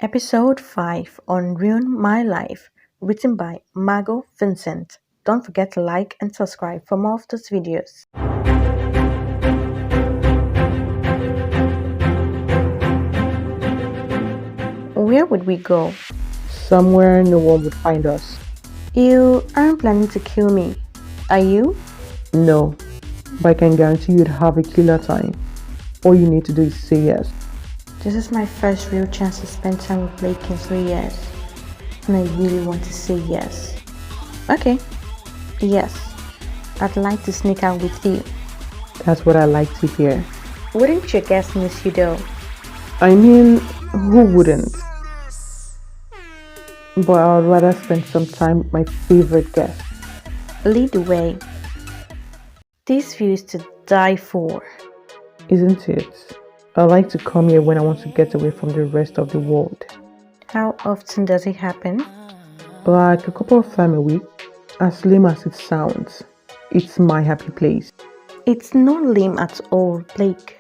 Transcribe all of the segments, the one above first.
Episode 5 on Ruin My Life, written by Margo, Vincent. Don't forget to like and subscribe for more of those videos. Where would we go? Somewhere no one would find us. You aren't planning to kill me, are you? No, but I can guarantee you'd have a killer time. All you need to do is say yes. This is my first real chance to spend time with Blake in 3 years, and I really want to say yes. Okay, yes, I'd like to sneak out with you. That's what I like to hear. Wouldn't your guest miss you though? I mean, who wouldn't? But I would rather spend some time with my favorite guest. Lead the way. This view is to die for. Isn't it? I like to come here when I want to get away from the rest of the world. How often does it happen? Like a couple of times a week. As lame as it sounds, it's my happy place. It's not lame at all, Blake.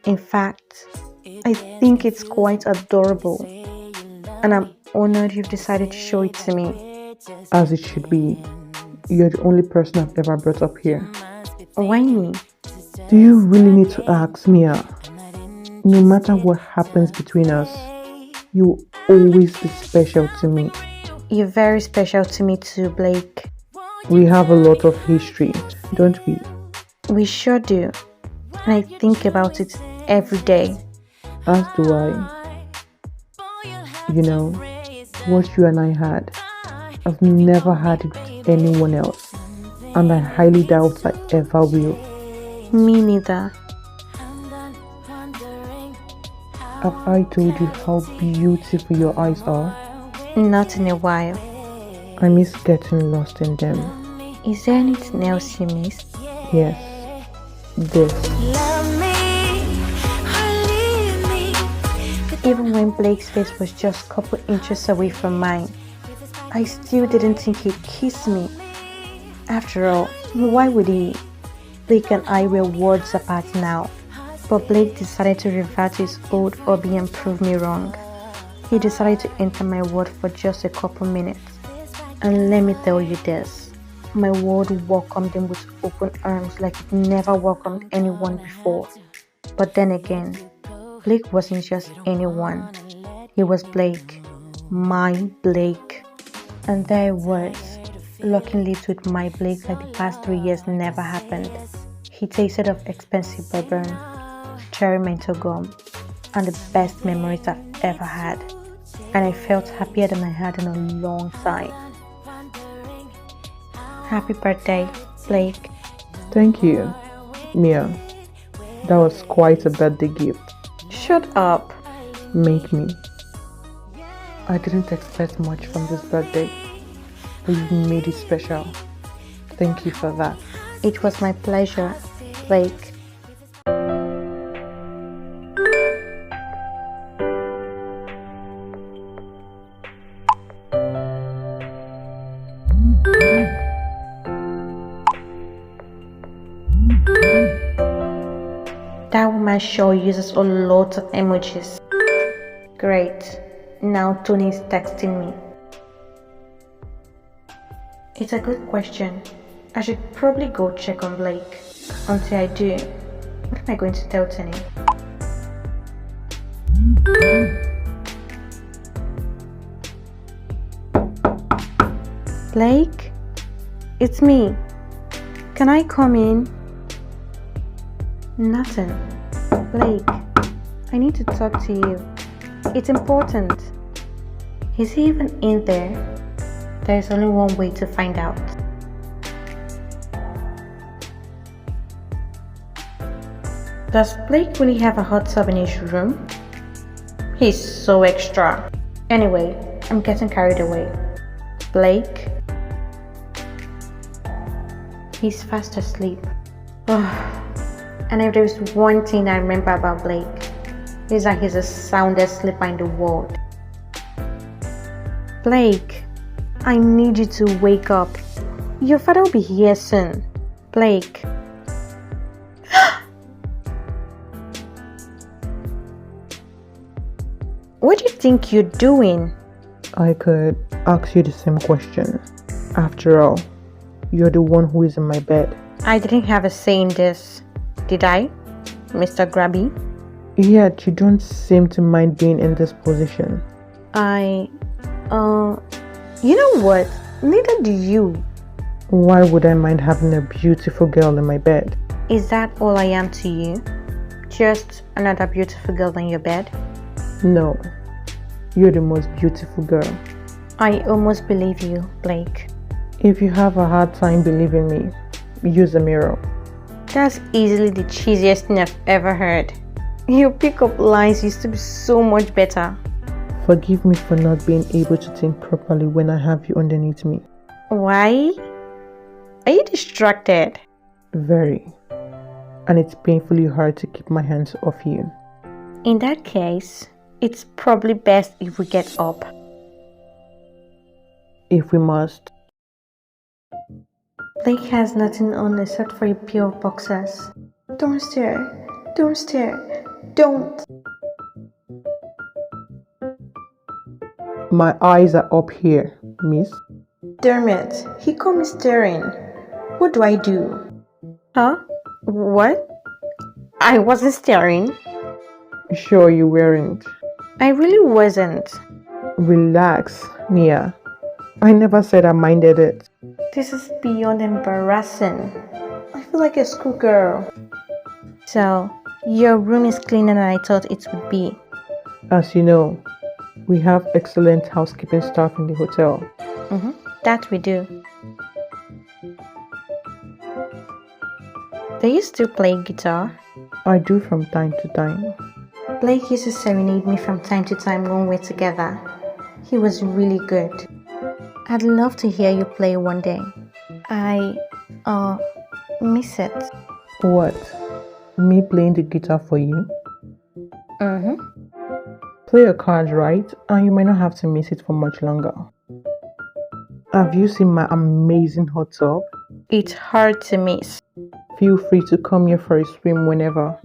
In fact, I think it's quite adorable. And I'm honored you've decided to show it to me. As it should be. You're the only person I've ever brought up here. Why me? Do you really need to ask, Mia? No matter what happens between us, you'll always be special to me. You're very special to me too, Blake. We have a lot of history, don't we? We sure do. And I think about it every day. As do I. You know, what you and I had, I've never had it with anyone else. And I highly doubt I ever will. Me neither. Have I told you how beautiful your eyes are? Not in a while. I miss getting lost in them. Is there anything else you missed? Yes. This. Even when Blake's face was just a couple inches away from mine, I still didn't think he'd kiss me. After all, why would he? Blake and I were worlds apart now. But Blake decided to revert to his old hobby and prove me wrong. He decided to enter my world for just a couple minutes. And let me tell you this, my world welcomed him with open arms like it never welcomed anyone before. But then again, Blake wasn't just anyone. He was Blake, my Blake. And there it was, locking lips with my Blake like the past 3 years never happened. He tasted of expensive bourbon, cherry menthol gum, and the best memories I've ever had. And I felt happier than I had in a long time. Happy birthday, Blake. Thank you, Mia. That was quite a birthday gift. Shut up. Make me. I didn't expect much from this birthday, but you made it special. Thank you for that. It was my pleasure, Blake. That woman sure uses a lot of emojis. Great. Now Tony is texting me. It's a good question. I should probably go check on Blake. Until I do, what am I going to tell Tony? Blake? It's me. Can I come in? Nothing. Blake, I need to talk to you. It's important. Is he even in there? There's only one way to find out. Does Blake really have a hot tub in his room? He's so extra. Anyway, I'm getting carried away. Blake? He's fast asleep. And if there's one thing I remember about Blake, it's that he's the soundest sleeper in the world. Blake, I need you to wake up. Your father will be here soon. Blake. Where'd you think you're doing? I could ask you the same question. After all, you're the one who is in my bed. I didn't have a say in this, did I, Mr. Grabby? Yet you don't seem to mind being in this position. You know what? Neither do you. Why would I mind having a beautiful girl in my bed? Is that all I am to you? Just another beautiful girl in your bed? No, you're the most beautiful girl. I almost believe you, Blake. If you have a hard time believing me, use a mirror. That's easily the cheesiest thing I've ever heard. Your pickup lines used to be so much better. Forgive me for not being able to think properly when I have you underneath me. Why? Are you distracted? Very. And it's painfully hard to keep my hands off you. In that case, it's probably best if we get up. If we must. Blake has nothing on except for a pair of boxers. Don't stare. Don't stare. Don't. My eyes are up here, miss. Damn it. He caught me staring. What do I do? Huh? What? I wasn't staring. Sure you weren't. I really wasn't. Relax, Mia. I never said I minded it. This is beyond embarrassing. I feel like a schoolgirl. So, your room is cleaner than I thought it would be. As you know, we have excellent housekeeping staff in the hotel. That we do. Do you still play guitar? I do from time to time. Blake used to serenade me from time to time when we're together. He was really good. I'd love to hear you play one day. I miss it. What? Me playing the guitar for you? Mm-hmm. Play a card right, and you might not have to miss it for much longer. Have you seen my amazing hot tub? It's hard to miss. Feel free to come here for a swim whenever.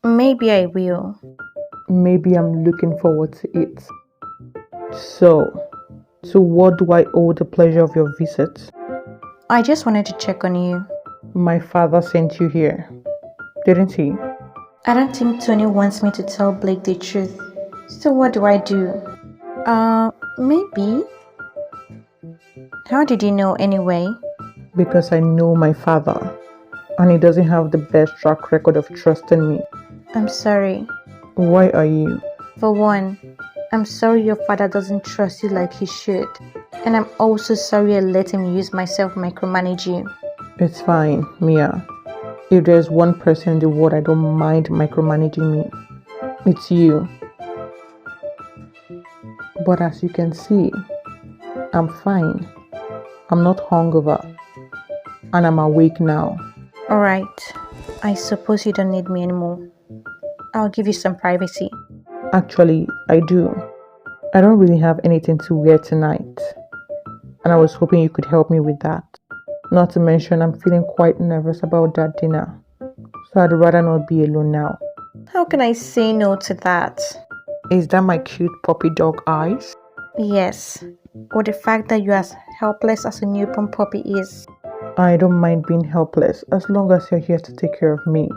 Maybe I will. Maybe I'm looking forward to it. So what do I owe the pleasure of your visit? I just wanted to check on you. My father sent you here, didn't he? I don't think Tony wants me to tell Blake the truth. So what do I do? Maybe. How did you know anyway? Because I know my father, and he doesn't have the best track record of trusting me. I'm sorry. Why are you? For one, I'm sorry your father doesn't trust you like he should. And I'm also sorry I let him use my self-micromanage you. It's fine, Mia. If there's one person in the world I don't mind micromanaging me, it's you. But as you can see, I'm fine. I'm not hungover. And I'm awake now. Alright. I suppose you don't need me anymore. I'll give you some privacy. Actually, I do. I don't really have anything to wear tonight. And I was hoping you could help me with that. Not to mention, I'm feeling quite nervous about that dinner. So I'd rather not be alone now. How can I say no to that? Is that my cute puppy dog eyes? Yes. Or the fact that you're as helpless as a newborn puppy is. I don't mind being helpless as long as you're here to take care of me.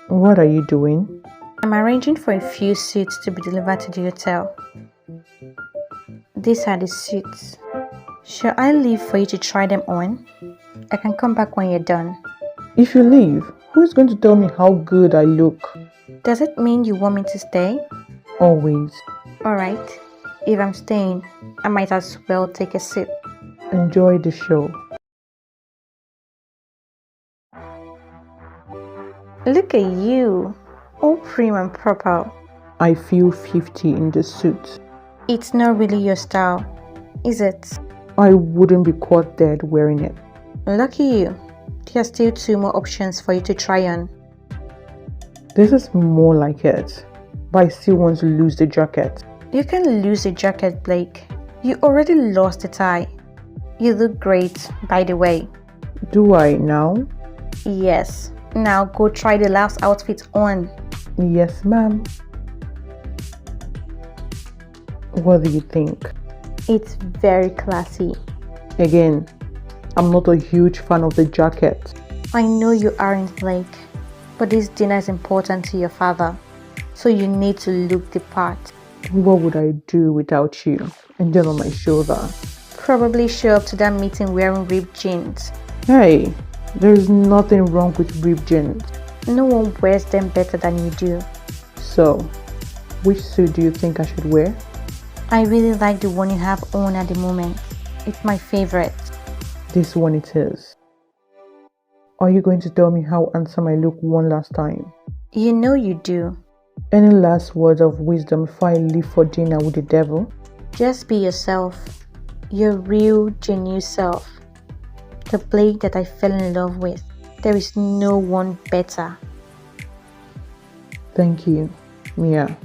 What are you doing? I'm arranging for a few suits to be delivered to the hotel. These are the suits. Shall I leave for you to try them on? I can come back when you're done. If you leave, who is going to tell me how good I look? Does it mean you want me to stay? Always. Alright. If I'm staying, I might as well take a sip. Enjoy the show. Look at you. All prim and proper. I feel 50 in the suit. It's not really your style, is it? I wouldn't be caught dead wearing it. Lucky you. There are still 2 more options for you to try on. This is more like it, but I still want to lose the jacket. You can lose the jacket, Blake. You already lost the tie. You look great, by the way. Do I now? Yes. Now go try the last outfit on. Yes, ma'am. What do you think? It's very classy. Again, I'm not a huge fan of the jacket. I know you aren't, Blake, but this dinner is important to your father, so you need to look the part. What would I do without you? And then on my shoulder. Probably show up to that meeting wearing ripped jeans. Hey, there is nothing wrong with ripped jeans. No one wears them better than you do. So, which suit do you think I should wear? I really like the one you have on at the moment. It's my favorite. This one it is. Are you going to tell me how handsome I look one last time? You know you do. Any last words of wisdom before I leave for dinner with the devil? Just be yourself. Your real, genuine self. The Blake that I fell in love with. There is no one better. Thank you, Mia.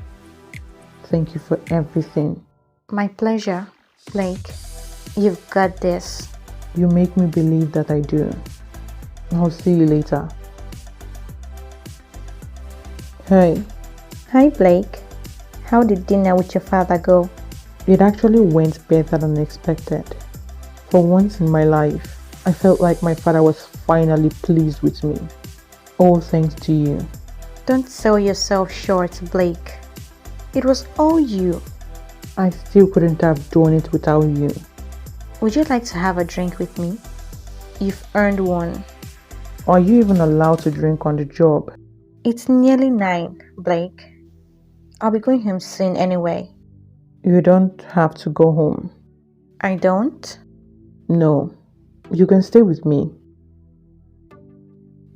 Thank you for everything. My pleasure, Blake. You've got this. You make me believe that I do. I'll see you later. Hey. Hi, Blake. How did dinner with your father go? It actually went better than expected. For once in my life, I felt like my father was finally pleased with me. All thanks to you. Don't sell yourself short, Blake. It was all you. I still couldn't have done it without you. Would you like to have a drink with me? You've earned one. Are you even allowed to drink on the job? It's nearly 9, Blake. I'll be going home soon anyway. You don't have to go home. I don't? No, you can stay with me.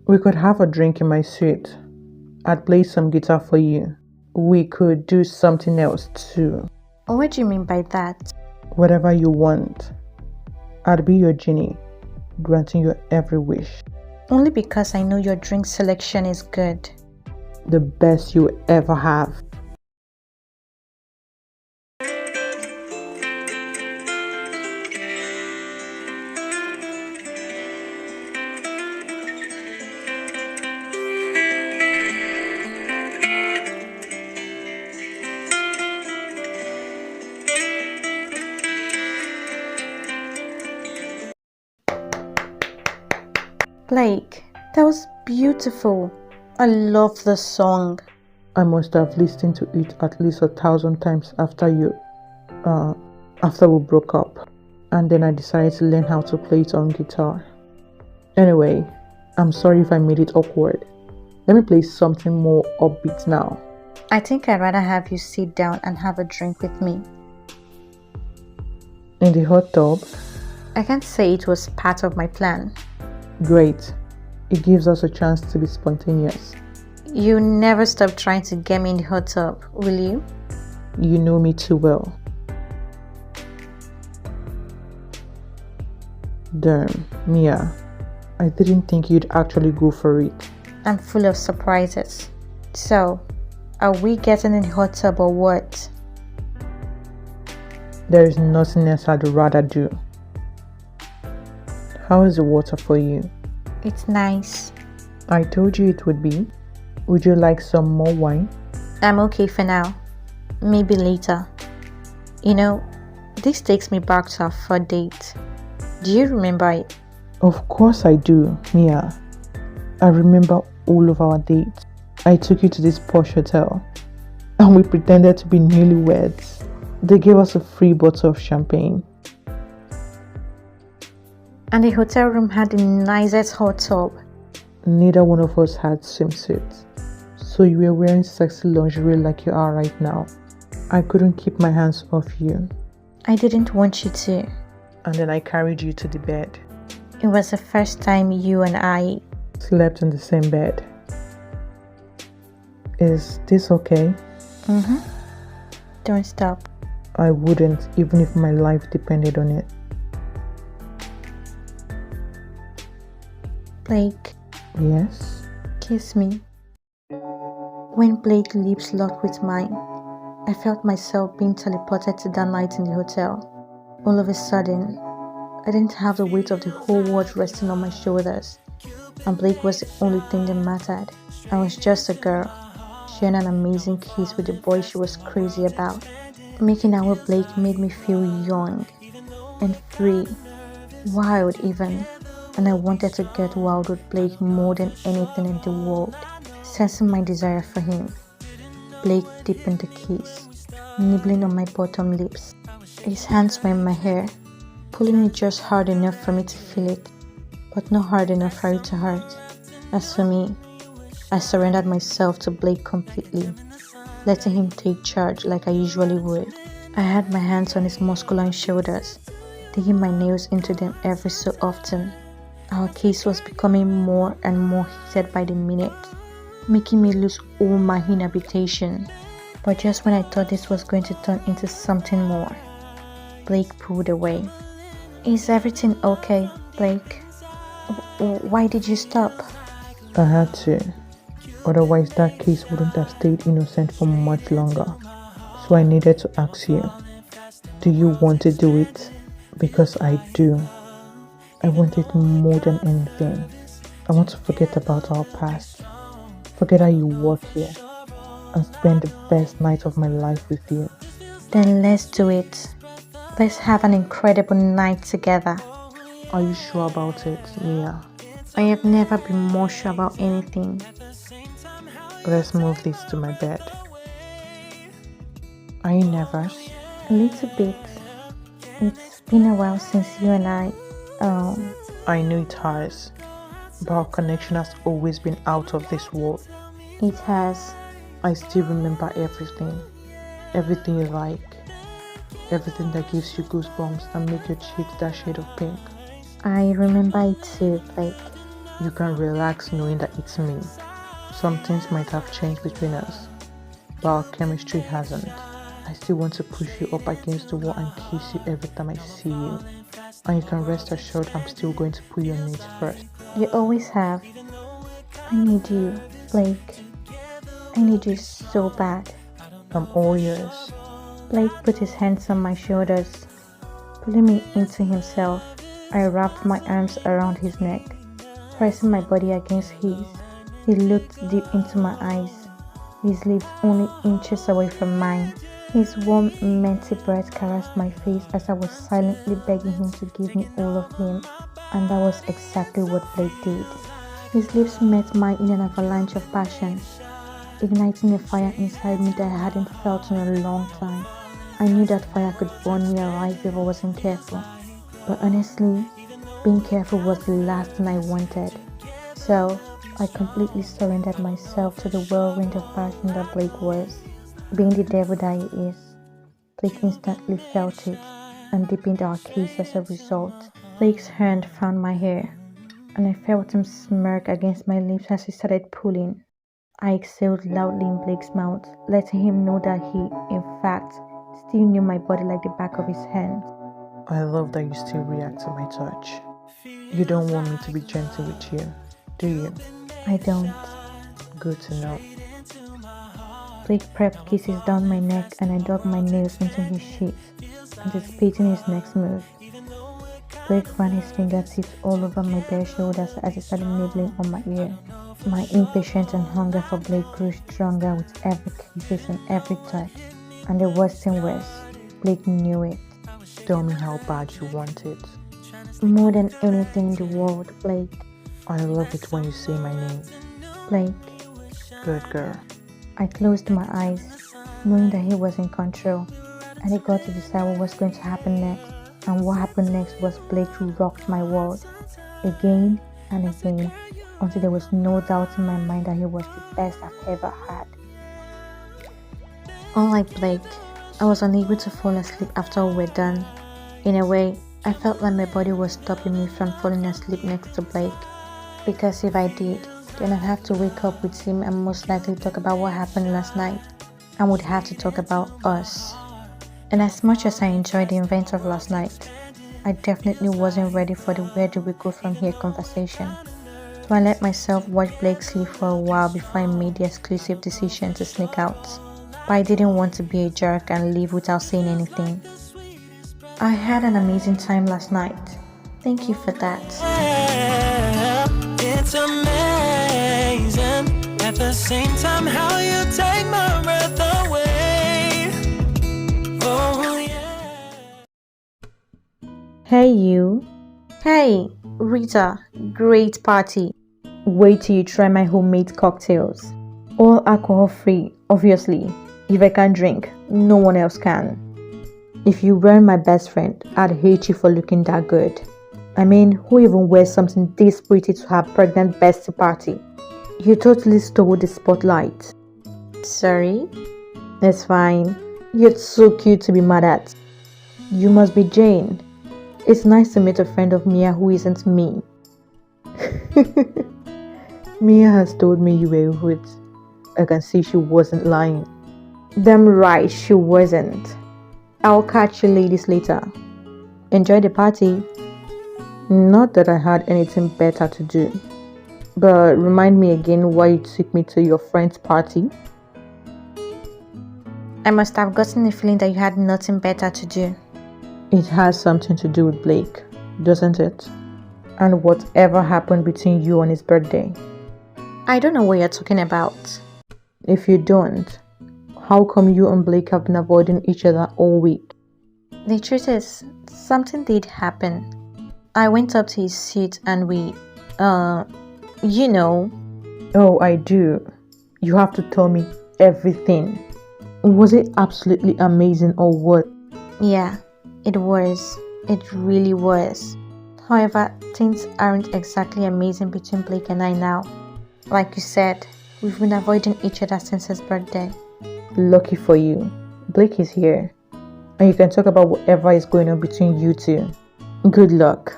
We could have a drink in my suite. I'd play some guitar for you. We could do something else too. What do you mean by that? Whatever you want. I'd be your genie, granting your every wish. Only because I know your drink selection is good. The best you ever have. Blake, that was beautiful. I love the song. I must have listened to it at least 1,000 times after we broke up. And then I decided to learn how to play it on guitar. Anyway, I'm sorry if I made it awkward. Let me play something more upbeat now. I think I'd rather have you sit down and have a drink with me. In the hot tub? I can't say it was part of my plan. Great. It gives us a chance to be spontaneous. You never stop trying to get me in the hot tub, will you? You know me too well. Damn, Mia. I didn't think you'd actually go for it. I'm full of surprises. So, are we getting in the hot tub or what? There is nothing else I'd rather do. How is the water for you? It's nice. I told you it would be. Would you like some more wine? I'm okay for now. Maybe later. You know, this takes me back to our first date. Do you remember it? Of course I do, Mia. I remember all of our dates. I took you to this posh hotel and we pretended to be newlyweds. They gave us a free bottle of champagne. And the hotel room had the nicest hot tub. Neither one of us had swimsuits. So you were wearing sexy lingerie like you are right now. I couldn't keep my hands off you. I didn't want you to. And then I carried you to the bed. It was the first time you and I slept in the same bed. Is this okay? Don't stop. I wouldn't, even if my life depended on it. Blake. Yes? Kiss me. When Blake's lips locked with mine, I felt myself being teleported to that night in the hotel. All of a sudden, I didn't have the weight of the whole world resting on my shoulders, and Blake was the only thing that mattered. I was just a girl, sharing an amazing kiss with the boy she was crazy about. Making out with Blake made me feel young and free, wild even, and I wanted to get wild with Blake more than anything in the world. Sensing my desire for him, Blake deepened the kiss, nibbling on my bottom lips. His hands were in my hair, pulling it just hard enough for me to feel it, but not hard enough for it to hurt. As for me, I surrendered myself to Blake completely, letting him take charge like I usually would. I had my hands on his muscular shoulders, digging my nails into them every so often. Our kiss was becoming more and more heated by the minute, making me lose all my inhibition. But just when I thought this was going to turn into something more, Blake pulled away. Is everything okay, Blake? Why did you stop? I had to. Otherwise, that kiss wouldn't have stayed innocent for much longer. So I needed to ask you, do you want to do it? Because I do. I want it more than anything. I want to forget about our past. Forget how you work here. And spend the best night of my life with you. Then let's do it. Let's have an incredible night together. Are you sure about it, Mia? I have never been more sure about anything. Let's move this to my bed. Are you nervous? A little bit. It's been a while since you and I know it has, but our connection has always been out of this world. It has. I still remember everything. Everything you like. Everything that gives you goosebumps and make your cheeks that shade of pink. I remember it too, Blake. You can relax knowing that it's me. Some things might have changed between us, but our chemistry hasn't. I still want to push you up against the wall and kiss you every time I see you. And you can rest assured I'm still going to put your needs first. You always have. I need you, Blake. I need you so bad. I'm all yours. Blake put his hands on my shoulders, pulling me into himself. I wrapped my arms around his neck, pressing my body against his. He looked deep into my eyes, his lips only inches away from mine. His warm, minty breath caressed my face as I was silently begging him to give me all of him, and that was exactly what Blake did. His lips met mine in an avalanche of passion, igniting a fire inside me that I hadn't felt in a long time. I knew that fire could burn me alive if I wasn't careful, but honestly, being careful was the last thing I wanted. So, I completely surrendered myself to the whirlwind of passion that Blake was. Being the devil that he is, Blake instantly felt it and deepened our kiss as a result. Blake's hand found my hair, and I felt him smirk against my lips as he started pulling. I exhaled loudly in Blake's mouth, letting him know that he, in fact, still knew my body like the back of his hand. I love that you still react to my touch. You don't want me to be gentle with you, do you? I don't. Good to know. Blake prepped kisses down my neck and I dug my nails into his sheets, anticipating his next move. Blake ran his fingertips all over my bare shoulders as he started nibbling on my ear. My impatience and hunger for Blake grew stronger with every kiss and every touch. And the worst thing was, Blake knew it. Tell me how bad you want it. More than anything in the world, Blake. I love it when you say my name. Blake. Good girl. I closed my eyes, knowing that he was in control, and I got to decide what was going to happen next. And what happened next was Blake who rocked my world, again and again, until there was no doubt in my mind that he was the best I've ever had. Unlike Blake, I was unable to fall asleep after we were done. In a way, I felt like my body was stopping me from falling asleep next to Blake, because if I did, then I'd have to wake up with him and most likely talk about what happened last night, and would have to talk about us. And as much as I enjoyed the event of last night, I definitely wasn't ready for the where do we go from here conversation. So I let myself watch Blake sleep for a while before I made the exclusive decision to sneak out. But I didn't want to be a jerk and leave without saying anything. I had an amazing time last night. Thank you for that. It's amazing at the same time how you take my breath away. Oh, Hey, you. Hey, Rita. Great party. Wait till you try my homemade cocktails. All alcohol free, obviously. If I can't drink, no one else can. If you weren't my best friend, I'd hate you for looking that good. I mean, who even wears something this pretty to have pregnant bestie party? You totally stole the spotlight. Sorry? It's fine. You're so cute to be mad at. You must be Jane. It's nice to meet a friend of Mia who isn't me. Mia has told me you were rude. I can see she wasn't lying. Damn right she wasn't. I'll catch you ladies later. Enjoy the party. Not that I had anything better to do. But remind me again why you took me to your friend's party. I must have gotten the feeling that you had nothing better to do. It has something to do with Blake, doesn't it? And whatever happened between you on his birthday. I don't know what you're talking about. If you don't, how come you and Blake have been avoiding each other all week? The truth is, something did happen. I went up to his suite and we, you know. Oh, I do. You have to tell me everything. Was it absolutely amazing or what? Yeah, it was. It really was. However, things aren't exactly amazing between Blake and I now. Like you said, we've been avoiding each other since his birthday. Lucky for you. Blake is here. And you can talk about whatever is going on between you two. Good luck.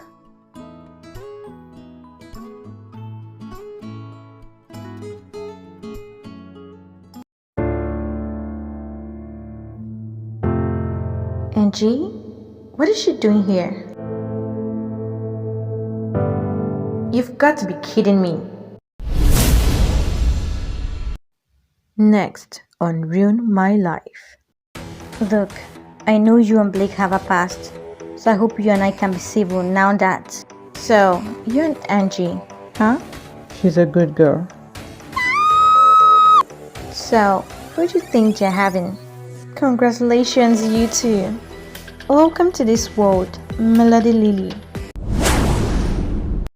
Angie? What is she doing here? You've got to be kidding me. Next on Ruin My Life. Look, I know you and Blake have a past, so I hope you and I can be civil now that. So, you and Angie, huh? She's a good girl. So, who do you think you're having? Congratulations, you two. Welcome to this world, Melody Lily.